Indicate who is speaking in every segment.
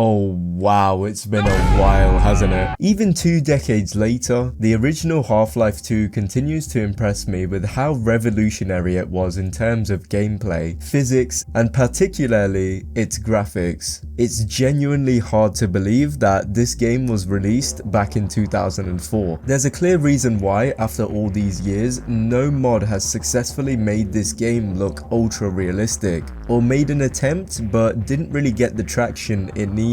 Speaker 1: Oh wow, it's been a while, hasn't it? Even 2 decades later, the original Half-Life 2 continues to impress me with how revolutionary it was in terms of gameplay, physics, and particularly its graphics. It's genuinely hard to believe that this game was released back in 2004. There's a clear reason why, after all these years, no mod has successfully made this game look ultra realistic, or made an attempt but didn't really get the traction it needed.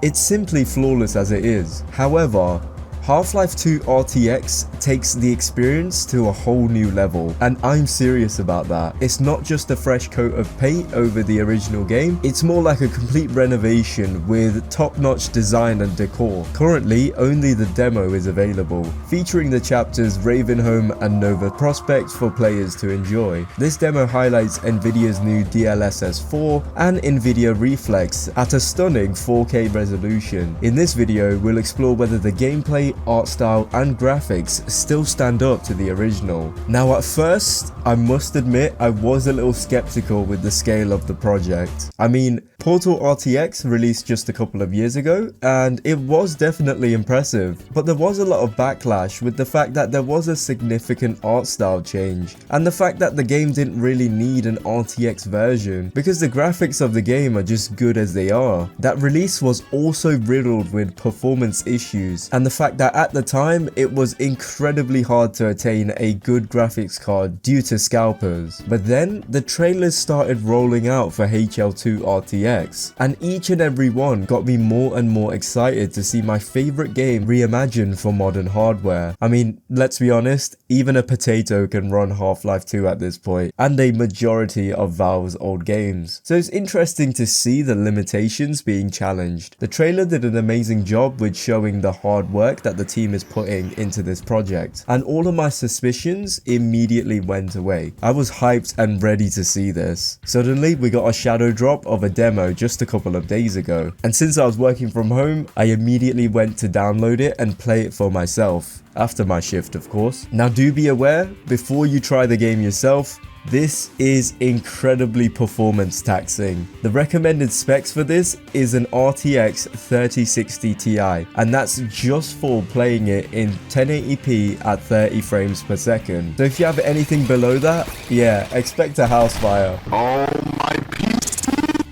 Speaker 1: It's simply flawless as it is. However, Half-Life 2 RTX takes the experience to a whole new level, and I'm serious about that. It's not just a fresh coat of paint over the original game, it's more like a complete renovation with top-notch design and decor. Currently, only the demo is available, featuring the chapters Ravenholm and Nova Prospekt for players to enjoy. This demo highlights Nvidia's new DLSS 4 and Nvidia Reflex at a stunning 4K resolution. In this video, we'll explore whether the gameplay, art style and graphics still stand up to the original. Now at first, I must admit I was a little skeptical with the scale of the project. I mean, Portal RTX released just a couple of years ago and it was definitely impressive, but there was a lot of backlash with the fact that there was a significant art style change and the fact that the game didn't really need an RTX version because the graphics of the game are just good as they are. That release was also riddled with performance issues and the fact that at the time it was incredibly hard to attain a good graphics card due to scalpers. But then the trailers started rolling out for HL2 RTX and each and every one got me more and more excited to see my favorite game reimagined for modern hardware. I mean, let's be honest, even a potato can run Half-Life 2 at this point and a majority of Valve's old games. So it's interesting to see the limitations being challenged. The trailer did an amazing job with showing the hard work that the team is putting into this project, and all of my suspicions immediately went away. I was hyped and ready to see this. Suddenly we got a shadow drop of a demo just a couple of days ago, and since I was working from home, I immediately went to download it and play it for myself, after my shift of course. Now do be aware, before you try the game yourself, this is incredibly performance taxing. The recommended specs for this is an RTX 3060 Ti, and that's just for playing it in 1080p at 30 frames per second. So if you have anything below that, yeah, expect a house fire.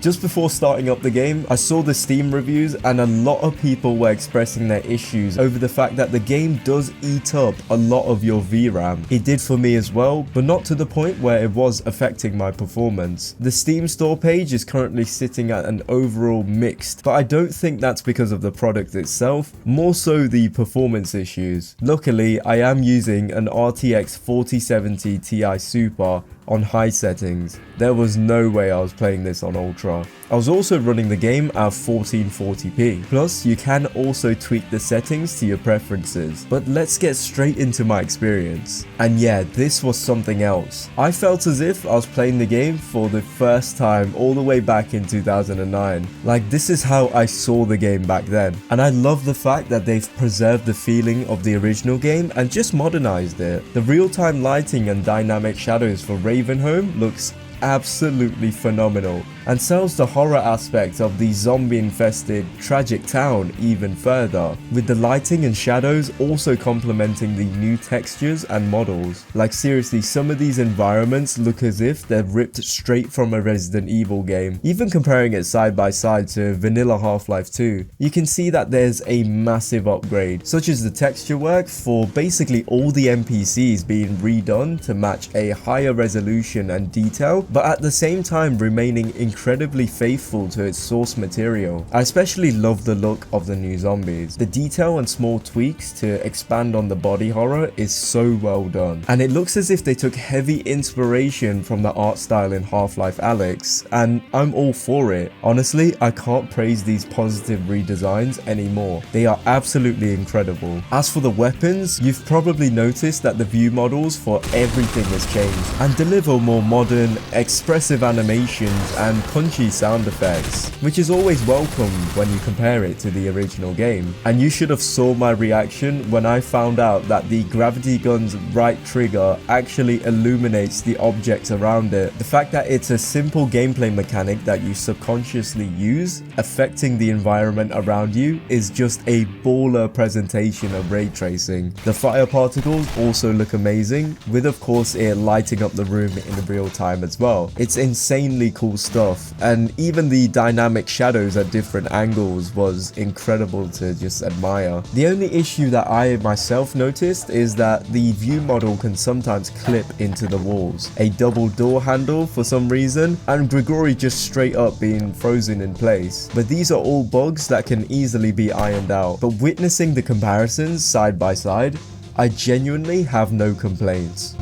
Speaker 1: Just before starting up the game, I saw the Steam reviews and a lot of people were expressing their issues over the fact that the game does eat up a lot of your VRAM. It did for me as well, but not to the point where it was affecting my performance. The Steam store page is currently sitting at an overall mixed, but I don't think that's because of the product itself, more so the performance issues. Luckily, I am using an RTX 4070 Ti Super on high settings. There was no way I was playing this on Ultra. I was also running the game at 1440p. Plus, you can also tweak the settings to your preferences. But let's get straight into my experience. And yeah, this was something else. I felt as if I was playing the game for the first time all the way back in 2009. Like, this is how I saw the game back then. And I love the fact that they've preserved the feeling of the original game and just modernized it. The real-time lighting and dynamic shadows for Ravenholm looks absolutely phenomenal and sells the horror aspect of the zombie-infested, tragic town even further, with the lighting and shadows also complementing the new textures and models. Like seriously, some of these environments look as if they're ripped straight from a Resident Evil game. Even comparing it side by side to vanilla Half-Life 2, you can see that there's a massive upgrade, such as the texture work for basically all the NPCs being redone to match a higher resolution and detail, but at the same time remaining incredibly faithful to its source material. I especially love the look of the new zombies. The detail and small tweaks to expand on the body horror is so well done, and it looks as if they took heavy inspiration from the art style in Half-Life Alyx, and I'm all for it. Honestly, I can't praise these positive redesigns anymore. They are absolutely incredible. As for the weapons, you've probably noticed that the view models for everything has changed and deliver more modern, expressive animations and punchy sound effects, which is always welcome when you compare it to the original game. And you should have saw my reaction when I found out that the gravity gun's right trigger actually illuminates the objects around it. The fact that it's a simple gameplay mechanic that you subconsciously use, affecting the environment around you, is just a baller presentation of ray tracing. The fire particles also look amazing, with of course it lighting up the room in real time as well. It's insanely cool stuff, and even the dynamic shadows at different angles was incredible to just admire. The only issue that I myself noticed is that the view model can sometimes clip into the walls, a double door handle for some reason, and Grigori just straight up being frozen in place. But these are all bugs that can easily be ironed out. But witnessing the comparisons side by side, I genuinely have no complaints.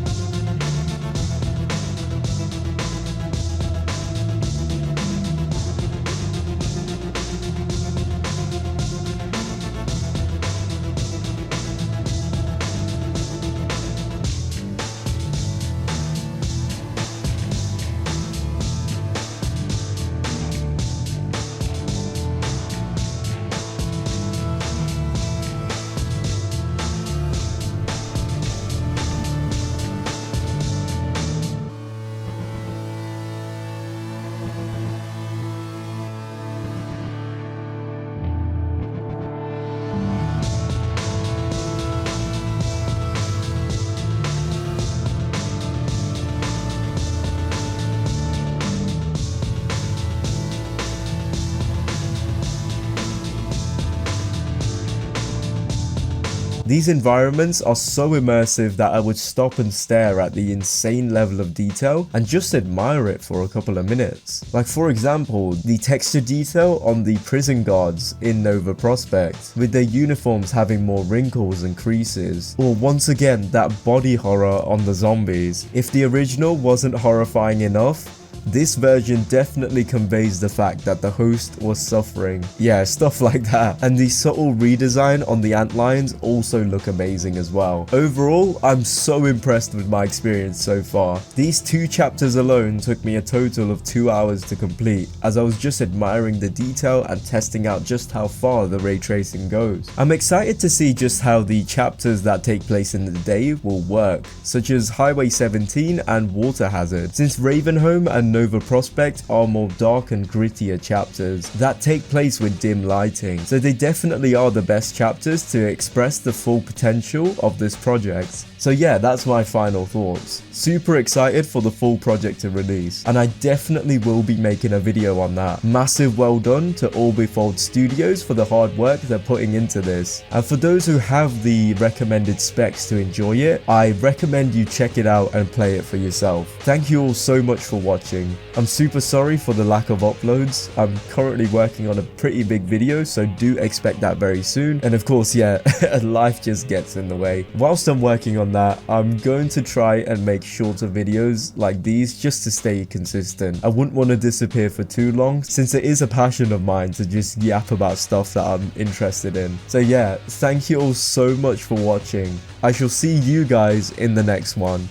Speaker 1: These environments are so immersive that I would stop and stare at the insane level of detail and just admire it for a couple of minutes. Like for example, the texture detail on the prison guards in Nova Prospekt, with their uniforms having more wrinkles and creases. Or once again, that body horror on the zombies. If the original wasn't horrifying enough, this version definitely conveys the fact that the host was suffering. Yeah, stuff like that. And the subtle redesign on the antlions also look amazing as well. Overall, I'm so impressed with my experience so far. These 2 chapters alone took me a total of 2 hours to complete, as I was just admiring the detail and testing out just how far the ray tracing goes. I'm excited to see just how the chapters that take place in the day will work, such as Highway 17 and Water Hazard, since Ravenholm and Nova Prospekt are more dark and grittier chapters that take place with dim lighting, so they definitely are the best chapters to express the full potential of this project. So yeah, that's my final thoughts. Super excited for the full project to release, and I definitely will be making a video on that. Massive well done to Orbifold Studios for the hard work they're putting into this. And for those who have the recommended specs to enjoy it, I recommend you check it out and play it for yourself. Thank you all so much for watching. I'm super sorry for the lack of uploads. I'm currently working on a pretty big video, so do expect that very soon. And of course, yeah, life just gets in the way. Whilst I'm working on that, I'm going to try and make shorter videos like these just to stay consistent. I wouldn't want to disappear for too long, since it is a passion of mine to just yap about stuff that I'm interested in. So yeah, thank you all so much for watching. I shall see you guys in the next one.